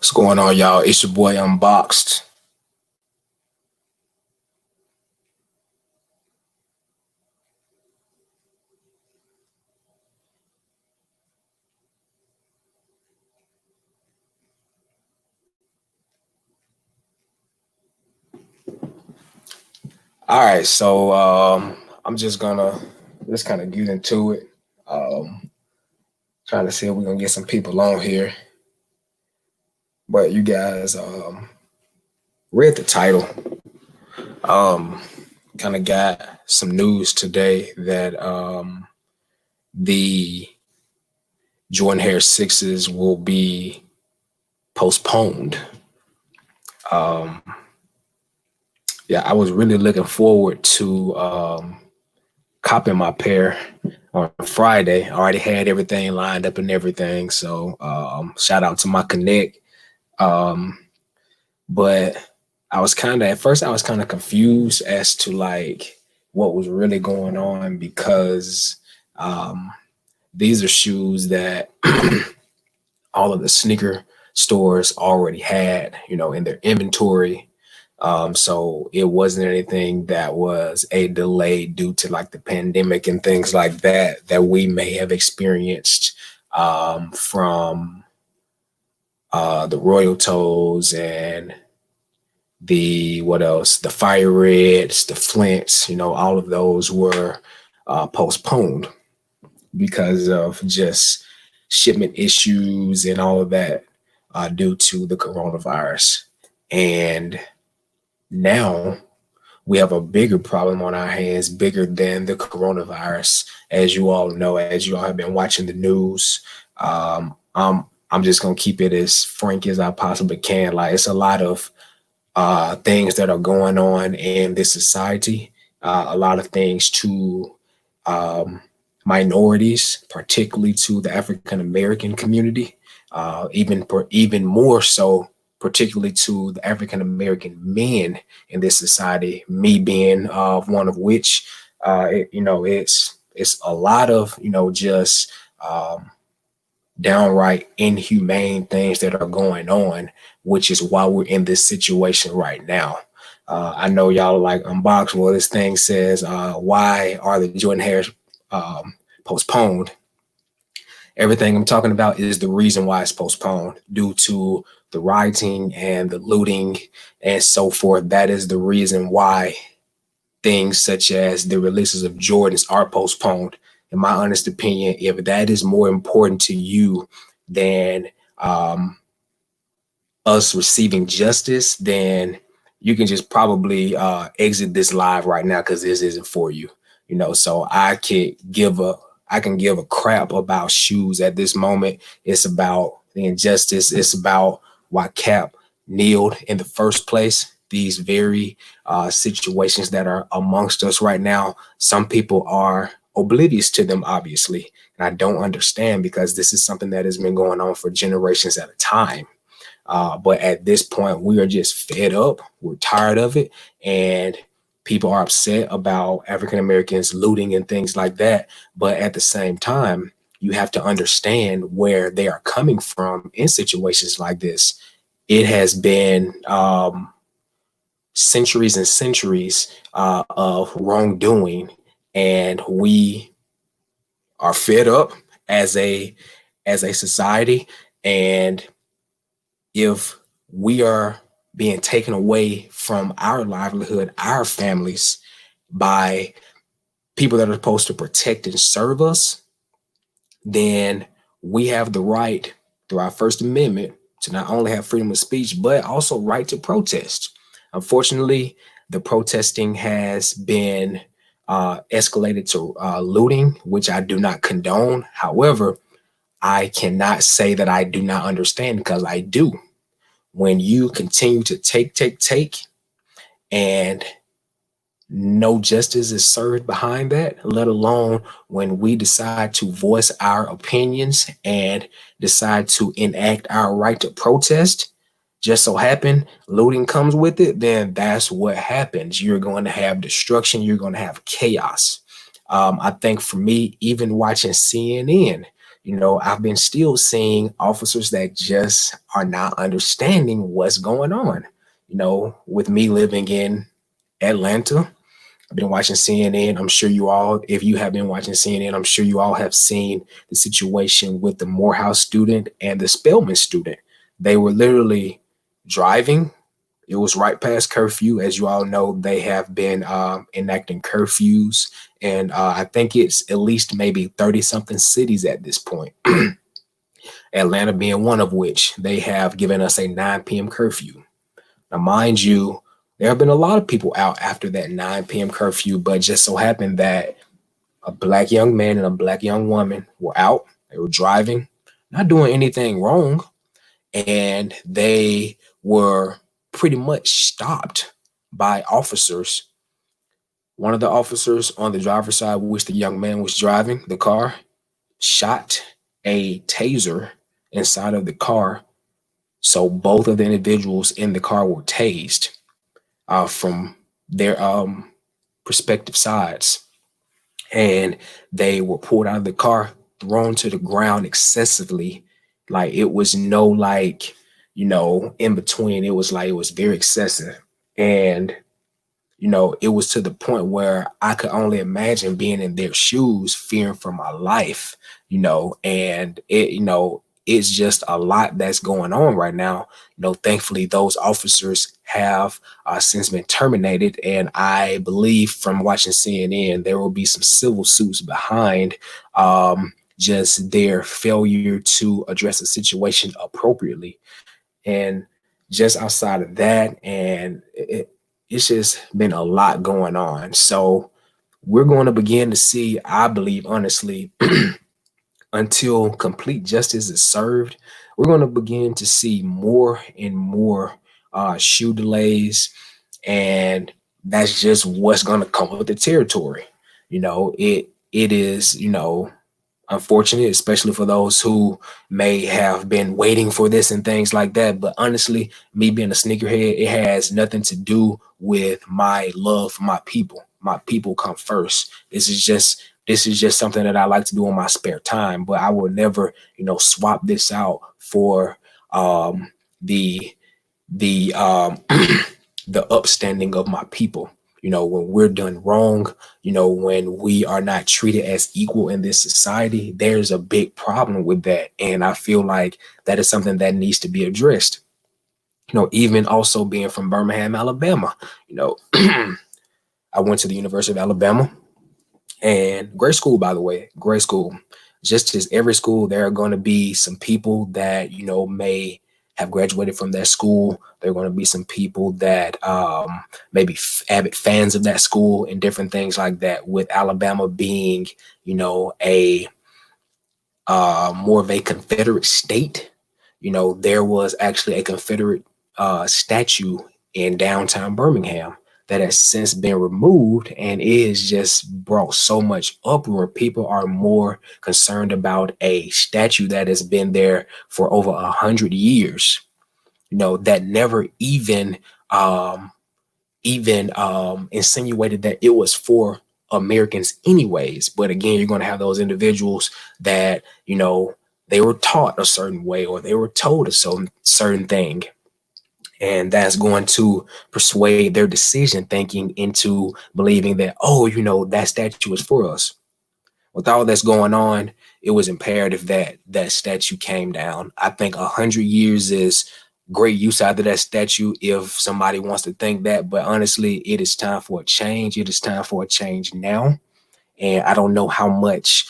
What's going on, y'all? It's your boy Unboxed. All right, so I'm just gonna kind of get into it. Trying to see if we're gonna get some people on here. But you guys read the title. Kind of got some news today that the Jordan Hare Sixes will be postponed. Yeah, I was really looking forward to copping my pair on Friday. I already had everything lined up and everything. So shout out to my connect. But at first I was kind of confused as to like what was really going on because these are shoes that all of the sneaker stores already had, in their inventory. So it wasn't anything that was a delay due to like the pandemic and things like that we may have experienced from the Royal Toes and the Fire Reds, the Flints, all of those were postponed because of just shipment issues and all of that due to the coronavirus. And now we have a bigger problem on our hands, bigger than the coronavirus. As you all know, as you all have been watching the news, I'm just gonna keep it as frank as I possibly can. Like, it's a lot of things that are going on in this society, a lot of things to minorities, particularly to the African American community, even more so, particularly to the African American men in this society. Me being one of which, it's a lot of just downright inhumane things that are going on, which is why we're in this situation right now. I know y'all are like, Unboxed, well, this thing says, why are the Jordan Hares postponed? Everything I'm talking about is the reason why it's postponed, due to the rioting and the looting and so forth. That is the reason why things such as the releases of Jordans are postponed. In my honest opinion, if that is more important to you than us receiving justice, then you can just probably exit this live right now, because this isn't for you. So I can give a crap about shoes at this moment. It's about the injustice. It's about why Cap kneeled in the first place. These very situations that are amongst us right now, some people are oblivious to them, obviously. And I don't understand, because this is something that has been going on for generations at a time. But at this point, we are just fed up. We're tired of it. And people are upset about African Americans looting and things like that. But at the same time, you have to understand where they are coming from in situations like this. It has been centuries and centuries of wrongdoing, and we are fed up as a society. And if we are being taken away from our livelihood, our families, by people that are supposed to protect and serve us, then we have the right, through our First Amendment, to not only have freedom of speech, but also right to protest. Unfortunately, the protesting has been escalated to looting, which I do not condone. However, I cannot say that I do not understand, because I do. When you continue to take, and no justice is served behind that, let alone when we decide to voice our opinions and decide to enact our right to protest, just so happen looting comes with it, then that's what happens. You're going to have destruction. You're going to have chaos. I think for me, even watching CNN, I've been still seeing officers that just are not understanding what's going on. With me living in Atlanta, I've been watching CNN. I'm sure you all, if you have been watching CNN, I'm sure you all have seen the situation with the Morehouse student and the Spelman student. They were literally driving. It was right past curfew. As you all know, they have been enacting curfews, and I think it's at least maybe 30 something cities at this point. Atlanta being one of which they have given us a 9 p.m. curfew. Now, mind you, there have been a lot of people out after that 9 p.m. curfew, but just so happened that a black young man and a black young woman were out. They were driving, not doing anything wrong, and they were pretty much stopped by officers. One of the officers on the driver's side, which the young man was driving the car, shot a taser inside of the car. So both of the individuals in the car were tased from their respective sides. And they were pulled out of the car, thrown to the ground excessively. Like it was no like, in between. It was very excessive. And, it was to the point where I could only imagine being in their shoes, fearing for my life, and it's just a lot that's going on right now. Thankfully, those officers have since been terminated. And I believe from watching CNN, there will be some civil suits behind just their failure to address the situation appropriately. And just outside of that, and it's just been a lot going on. So we're going to begin to see, I believe, honestly, until complete justice is served, we're going to begin to see more and more shoe delays. And that's just what's going to come with the territory. It is, unfortunate, especially for those who may have been waiting for this and things like that. But honestly, me being a sneakerhead, it has nothing to do with my love for my people. My people come first. This is just something that I like to do in my spare time, but I will never, swap this out for the the upstanding of my people. When we're done wrong, when we are not treated as equal in this society, there's a big problem with that. And I feel like that is something that needs to be addressed. Even also being from Birmingham, Alabama, I went to the University of Alabama, and great school, by the way, great school. Just as every school, there are going to be some people that, may have graduated from that school. There are going to be some people that maybe avid fans of that school and different things like that. With Alabama being, a more of a Confederate state, there was actually a Confederate statue in downtown Birmingham that has since been removed, and it has just brought so much uproar. People are more concerned about a statue that has been there for over 100 years, that never even insinuated that it was for Americans anyways. But again, you're going to have those individuals that, they were taught a certain way, or they were told a certain thing. And that's going to persuade their decision thinking into believing that, that statue is for us. With all that's going on, it was imperative that that statue came down. I think 100 years is great use out of that statue if somebody wants to think that. But honestly, it is time for a change. It is time for a change now. And I don't know how much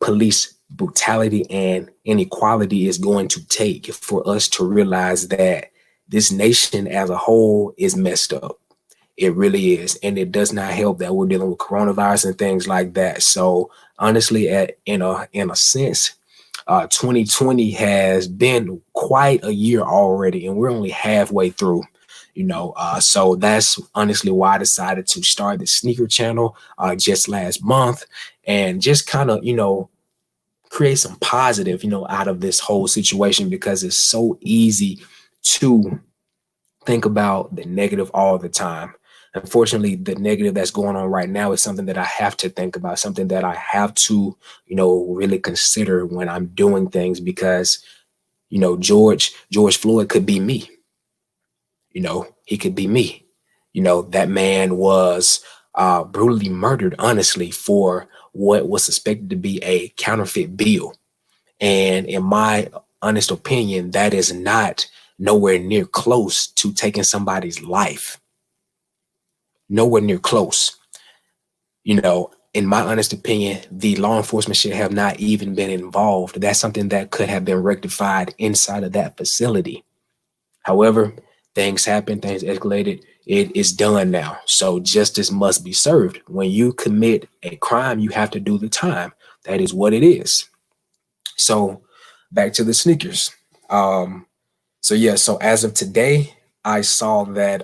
police brutality and inequality is going to take for us to realize that this nation as a whole is messed up. It really is. And it does not help that we're dealing with coronavirus and things like that. So honestly, in a sense, 2020 has been quite a year already, and we're only halfway through. So that's honestly why I decided to start the sneaker channel just last month, and just kind of, create some positive, out of this whole situation, because it's so easy to think about the negative all the time. unfortunately, the negative that's going on right now is something that I have to think about, something that I have to, really consider when I'm doing things, because, George Floyd could be me. He could be me. That man was brutally murdered, honestly, for what was suspected to be a counterfeit bill. And in my honest opinion, that is not nowhere near close to taking somebody's life. Nowhere near close. In my honest opinion, the law enforcement should have not even been involved. That's something that could have been rectified inside of that facility. However, things happened, things escalated. It is done now. So justice must be served. When you commit a crime, you have to do the time. That is what it is. So back to the sneakers. So as of today, I saw that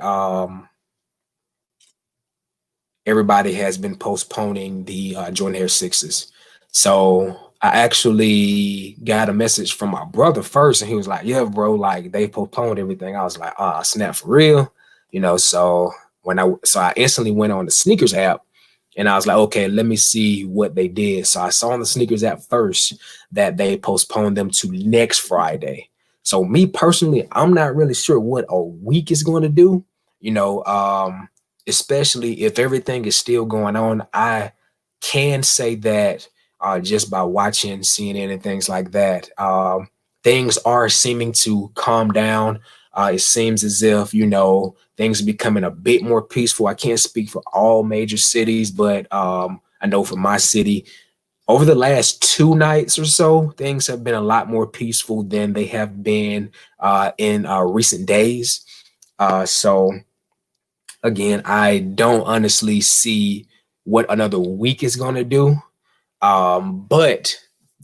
everybody has been postponing the Jordan Hare sixes. So I actually got a message from my brother first, and he was like, "Yeah, bro, like they postponed everything." I was like, snap, for real," So I instantly went on the sneakers app, and I was like, okay, let me see what they did. So I saw on the sneakers app first that they postponed them to next Friday. So me personally, I'm not really sure what a week is going to do. You know, especially if everything is still going on. I can say that just by watching CNN and things like that, things are seeming to calm down. It seems as if, things are becoming a bit more peaceful. I can't speak for all major cities, but I know for my city, over the last 2 nights or so, things have been a lot more peaceful than they have been in recent days. So again, I don't honestly see what another week is going to do. But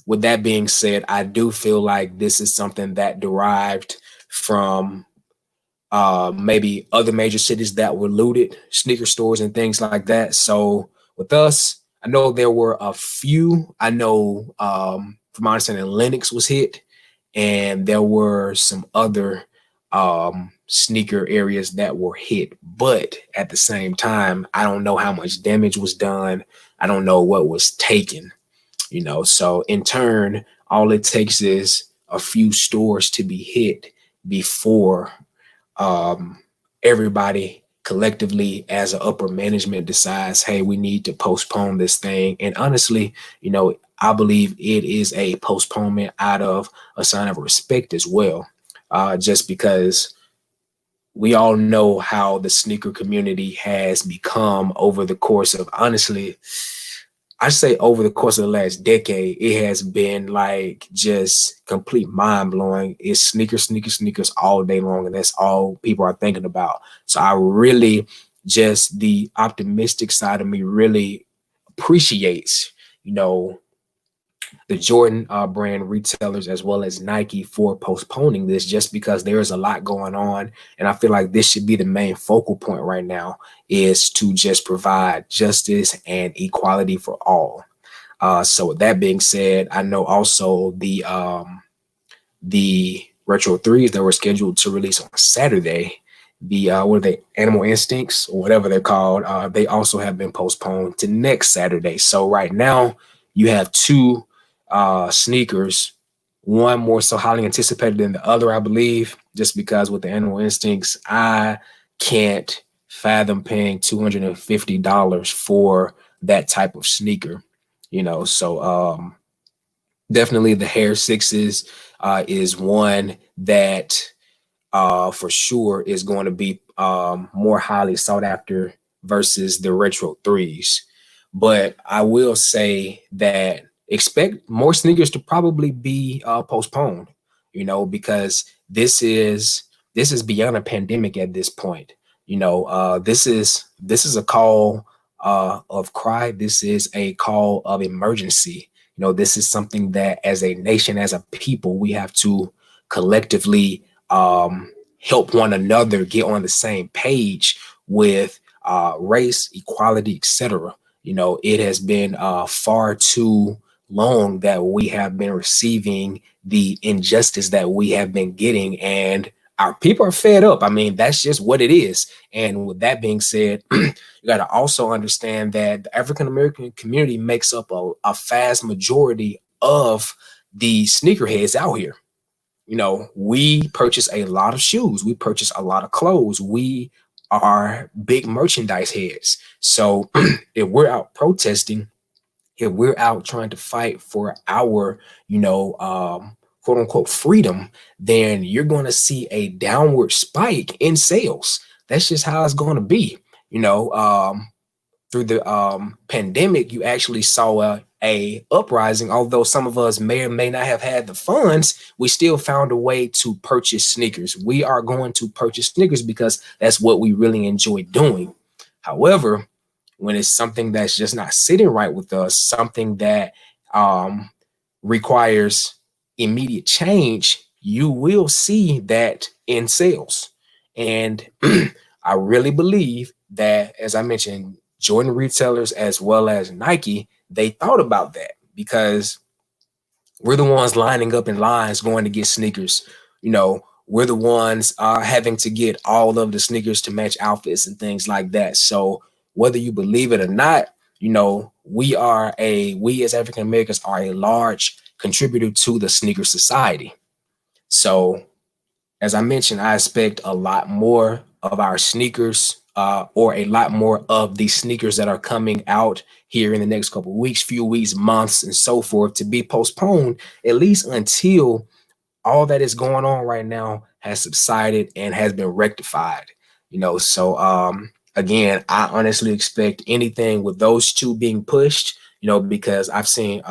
with that being said, I do feel like this is something that derived from maybe other major cities that were looted, sneaker stores and things like that. So with us, I know there were a few. I know from my understanding, Lennox was hit, and there were some other sneaker areas that were hit. But at the same time, I don't know how much damage was done. I don't know what was taken, So in turn, all it takes is a few stores to be hit before everybody collectively as an upper management decides, hey, we need to postpone this thing. And honestly, I believe it is a postponement out of a sign of respect as well, just because we all know how the sneaker community has become over the course of, honestly, I say over the course of the last decade, it has been like just complete mind blowing. It's sneakers, sneakers, sneakers all day long. And that's all people are thinking about. So I really, just the optimistic side of me really appreciates, the Jordan brand retailers as well as Nike for postponing this, just because there is a lot going on. And I feel like this should be the main focal point right now, is to just provide justice and equality for all. So with that being said, I know also the Retro 3s that were scheduled to release on Saturday, the what are they, Animal Instincts or whatever they're called, they also have been postponed to next Saturday. So right now you have two sneakers, one more so highly anticipated than the other, I believe, just because with the Animal Instincts, I can't fathom paying $250 for that type of sneaker, so definitely the Hare sixes is one that for sure is going to be more highly sought after versus the Retro threes. But I will say that expect more sneakers to probably be postponed, because this is beyond a pandemic at this point. This is a call of cry. This is a call of emergency. This is something that as a nation, as a people, we have to collectively help one another get on the same page with race, equality, etc. It has been far too long that we have been receiving the injustice that we have been getting, and our people are fed up. I mean, that's just what it is. And with that being said, you got to also understand that the African American community makes up a vast majority of the sneakerheads out here. You know, we purchase a lot of shoes, we purchase a lot of clothes, we are big merchandise heads. So if we're out protesting, if we're out trying to fight for our, quote unquote freedom, then you're going to see a downward spike in sales. That's just how it's going to be. Through the pandemic, you actually saw a uprising. Although some of us may or may not have had the funds, we still found a way to purchase sneakers. We are going to purchase sneakers because that's what we really enjoy doing. However, when it's something that's just not sitting right with us, something that requires immediate change, you will see that in sales. And I really believe that, as I mentioned, Jordan retailers as well as Nike, they thought about that, because we're the ones lining up in lines going to get sneakers. We're the ones having to get all of the sneakers to match outfits and things like that. So whether you believe it or not, we as African Americans are a large contributor to the sneaker society. So as I mentioned, I expect a lot more of our sneakers, or a lot more of the sneakers that are coming out here in the next couple of weeks, few weeks, months, and so forth, to be postponed, at least until all that is going on right now has subsided and has been rectified. So again, I honestly expect anything with those two being pushed, because I've seen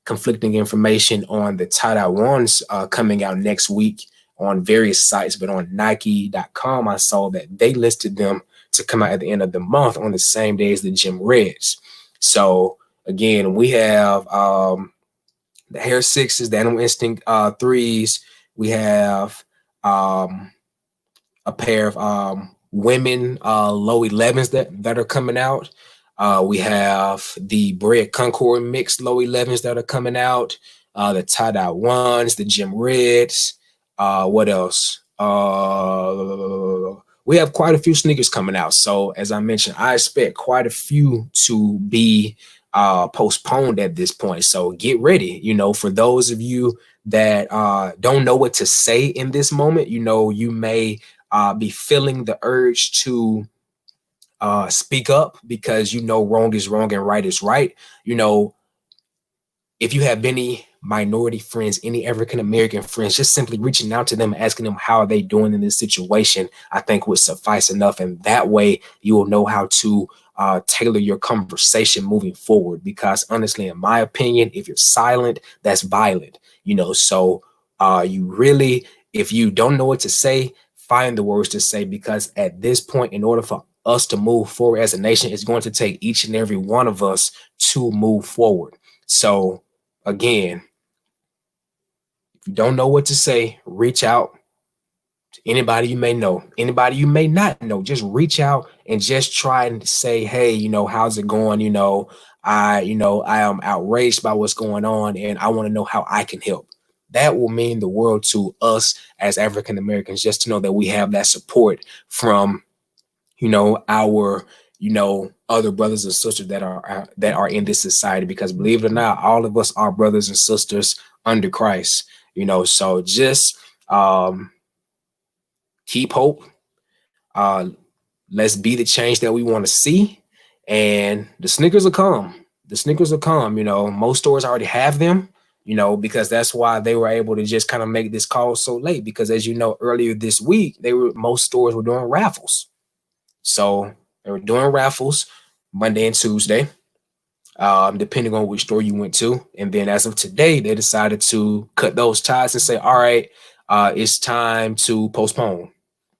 conflicting information on the tie-dye ones coming out next week on various sites, but on Nike.com, I saw that they listed them to come out at the end of the month on the same day as the Gym Reds. So again, we have the Hare sixes, the Animal Instinct threes. We have a pair of women low 11s that are coming out. We have the Bread Concord mix low 11s that are coming out. The tie-dye ones, the Gym Reds. What else? We have quite a few sneakers coming out. So as I mentioned, I expect quite a few to be postponed at this point. So get ready. For those of you that don't know what to say in this moment, you may be feeling the urge to speak up, because wrong is wrong and right is right. If you have any minority friends, any African American friends, just simply reaching out to them, asking them how are they doing in this situation, I think would suffice enough. And that way you will know how to tailor your conversation moving forward. Because honestly, in my opinion, if you're silent, that's violent. So if you don't know what to say, find the words to say, because at this point, in order for us to move forward as a nation, it's going to take each and every one of us to move forward. So again, if you don't know what to say, reach out to anybody you may know, anybody you may not know. Just reach out and just try and say, hey, how's it going? I am outraged by what's going on, and I want to know how I can help. That will mean the world to us as African Americans, just to know that we have that support from, our other brothers and sisters that are in this society. Because believe it or not, all of us are brothers and sisters under Christ. So just keep hope. Let's be the change that we want to see, and the sneakers will come. The sneakers will come. Most stores already have them. Because that's why they were able to just kind of make this call so late. Because as you know, earlier this week, most stores were doing raffles. So they were doing raffles Monday and Tuesday, depending on which store you went to. And then as of today, they decided to cut those ties and say, all right, it's time to postpone,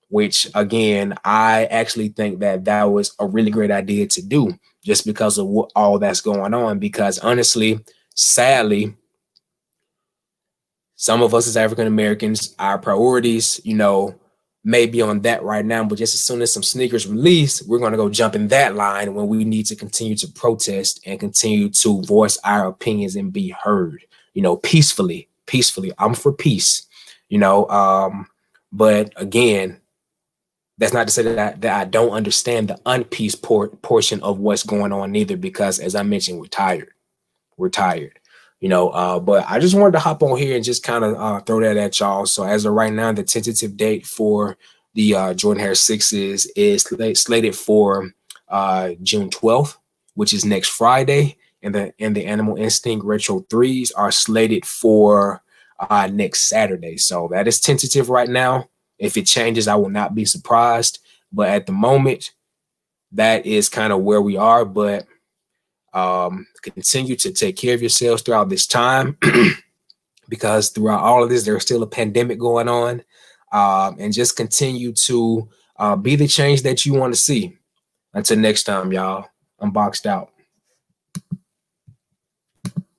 which again, I actually think that was a really great idea to do, just because of all that's going on. Because honestly, sadly, some of us as African Americans, our priorities, may be on that right now, but just as soon as some sneakers release, we're going to go jump in that line when we need to continue to protest and continue to voice our opinions and be heard, peacefully. I'm for peace. But again, that's not to say that I don't understand the unpiece portion of what's going on either, because as I mentioned, we're tired. We're tired, but I just wanted to hop on here and just kind of throw that at y'all. So as of right now, the tentative date for the Jordan Hare 6s is slated for June 12th, which is next Friday. And the Animal Instinct Retro 3s are slated for next Saturday. So that is tentative right now. If it changes, I will not be surprised. But at the moment, that is kind of where we are. But continue to take care of yourselves throughout this time, because throughout all of this, there's still a pandemic going on, and just continue to be the change that you want to see. Until next time, y'all, I'm boxed out.